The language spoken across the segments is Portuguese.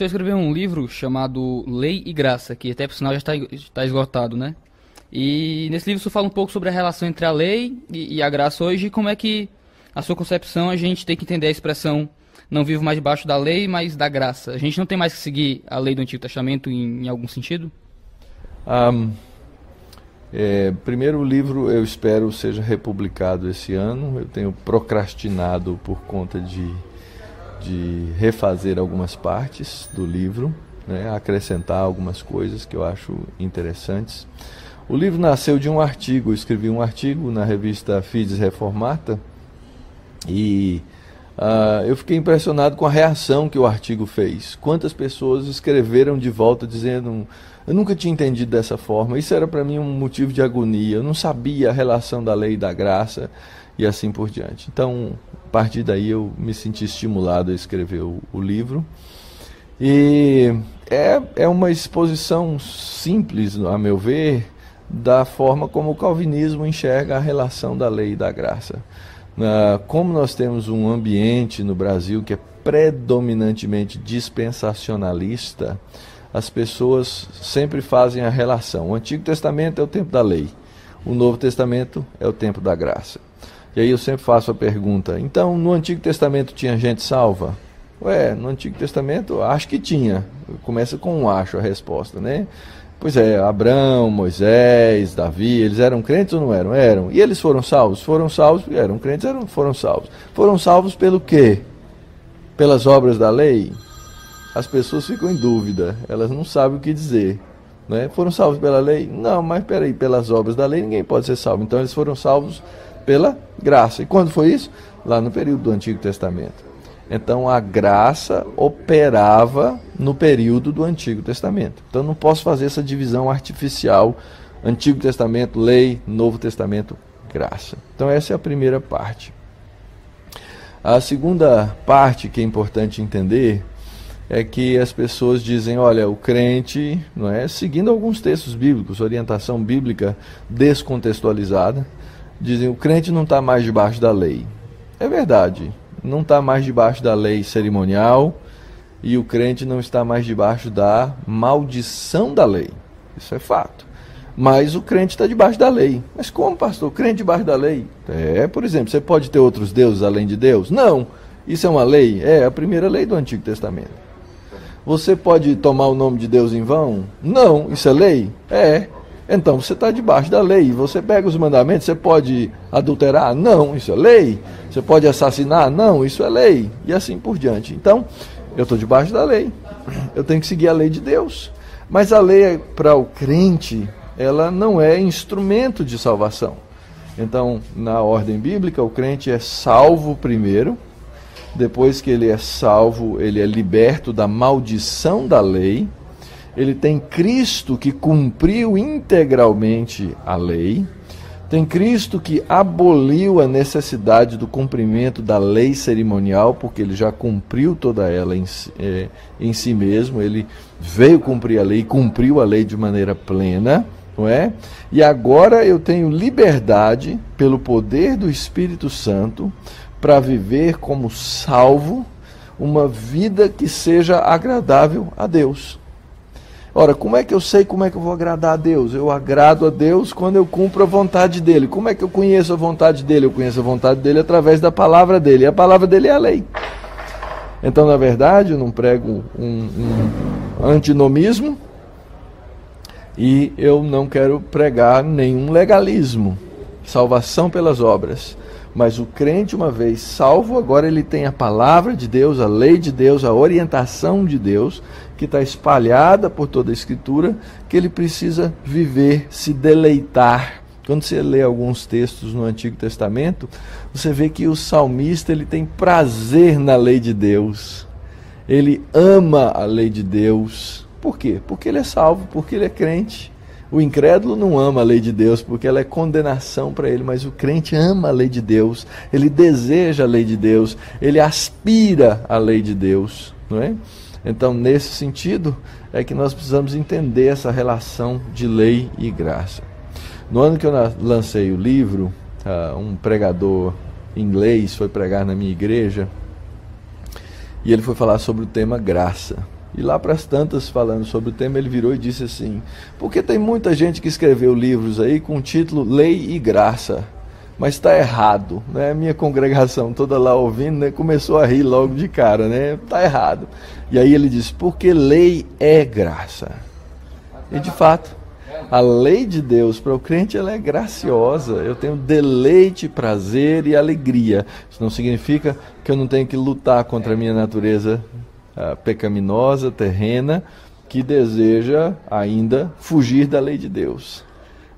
senhor escreveu um livro chamado Lei e Graça, que até por sinal já está esgotado, né? E nesse livro o senhor fala um pouco sobre a relação entre a lei e a graça hoje, e como é que, a sua concepção, a gente tem que entender a expressão não vivo mais debaixo da lei, mas da graça. A gente não tem mais que seguir a lei do Antigo Testamento em algum sentido? Primeiro, o livro eu espero seja republicado esse ano. Eu tenho procrastinado por conta de refazer algumas partes do livro, né, acrescentar algumas coisas que eu acho interessantes. O livro nasceu de um artigo, eu escrevi um artigo na revista Fides Reformata e eu fiquei impressionado com a reação que o artigo fez. Quantas pessoas escreveram de volta dizendo: eu nunca tinha entendido dessa forma, isso era para mim um motivo de agonia, eu não sabia a relação da lei e da graça, e assim por diante. Então, a partir daí eu me senti estimulado a escrever o livro. E é uma exposição simples, a meu ver, da forma como o calvinismo enxerga a relação da lei e da graça. Como nós temos um ambiente no Brasil que é predominantemente dispensacionalista, as pessoas sempre fazem a relação. O Antigo Testamento é o tempo da lei, o Novo Testamento é o tempo da graça. E aí eu sempre faço a pergunta: então no Antigo Testamento tinha gente salva? No Antigo Testamento acho que tinha. Começa com um acho a resposta, né? Pois é, Abraão, Moisés, Davi, eles eram crentes ou não eram? Eram. E eles foram salvos? Foram salvos, eram crentes, foram salvos. Foram salvos pelo quê? Pelas obras da lei? As pessoas ficam em dúvida, elas não sabem o que dizer, né? Foram salvos pela lei? Não, mas peraí, pelas obras da lei ninguém pode ser salvo. Então eles foram salvos pela graça. E quando foi isso? Lá no período do Antigo Testamento. Então a graça operava no período do Antigo Testamento. Então não posso fazer essa divisão artificial: Antigo Testamento, lei; Novo Testamento, graça. Então essa é a primeira parte. A segunda parte que é importante entender é que as pessoas dizem: olha, o crente, não é, seguindo alguns textos bíblicos, orientação bíblica descontextualizada, dizem: o crente não está mais debaixo da lei. É verdade, não está mais debaixo da lei cerimonial, e o crente não está mais debaixo da maldição da lei. Isso é fato. Mas o crente está debaixo da lei. Mas como, pastor? O crente debaixo da lei? Por exemplo, você pode ter outros deuses além de Deus? Não. Isso é uma lei? É a primeira lei do Antigo Testamento. Você pode tomar o nome de Deus em vão? Não. Isso é lei? É. Então você está debaixo da lei. Você pega os mandamentos, você pode adulterar? Não, isso é lei. Você pode assassinar? Não, isso é lei. E assim por diante. Então, eu estou debaixo da lei. Eu tenho que seguir a lei de Deus. Mas a lei, para o crente, ela não é instrumento de salvação. Então, na ordem bíblica, o crente é salvo primeiro. Depois que ele é salvo, ele é liberto da maldição da lei. Ele tem Cristo que cumpriu integralmente a lei. Tem Cristo que aboliu a necessidade do cumprimento da lei cerimonial, porque ele já cumpriu toda ela em si mesmo. Ele veio cumprir a lei, cumpriu a lei de maneira plena, não é? E agora eu tenho liberdade, pelo poder do Espírito Santo, para viver como salvo uma vida que seja agradável a Deus. Ora, como é que eu sei como é que eu vou agradar a Deus? Eu agrado a Deus quando eu cumpro a vontade dEle. Como é que eu conheço a vontade dEle? Eu conheço a vontade dEle através da palavra dEle. E a palavra dEle é a lei. Então, na verdade, eu não prego um antinomismo e eu não quero pregar nenhum legalismo. Salvação pelas obras. Mas o crente, uma vez salvo, agora ele tem a palavra de Deus, a lei de Deus, a orientação de Deus, que está espalhada por toda a Escritura, que ele precisa viver, se deleitar. Quando você lê alguns textos no Antigo Testamento, você vê que o salmista ele tem prazer na lei de Deus. Ele ama a lei de Deus. Por quê? Porque ele é salvo, porque ele é crente. O incrédulo não ama a lei de Deus porque ela é condenação para ele, mas o crente ama a lei de Deus, ele deseja a lei de Deus, ele aspira à lei de Deus, não é? Então, nesse sentido, é que nós precisamos entender essa relação de lei e graça. No ano que eu lancei o livro, um pregador inglês foi pregar na minha igreja, e ele foi falar sobre o tema graça. E lá para as tantas, falando sobre o tema, ele virou e disse assim: porque tem muita gente que escreveu livros aí com o título Lei e Graça, mas está errado, né? Minha congregação toda lá ouvindo, né, começou a rir logo de cara, né? Está errado. E aí ele disse: porque lei é graça. E de fato, a lei de Deus para o crente, ela é graciosa. Eu tenho deleite, prazer e alegria. Isso não significa que eu não tenho que lutar contra a minha natureza pecaminosa, terrena, que deseja ainda fugir da lei de Deus.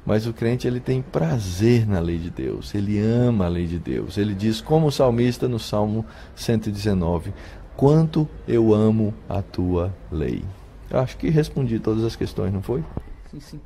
Mas o crente, ele tem prazer na lei de Deus, ele ama a lei de Deus. Ele diz, como o salmista no Salmo 119, quanto eu amo a tua lei. Eu acho que respondi todas as questões, não foi? Sim, sim.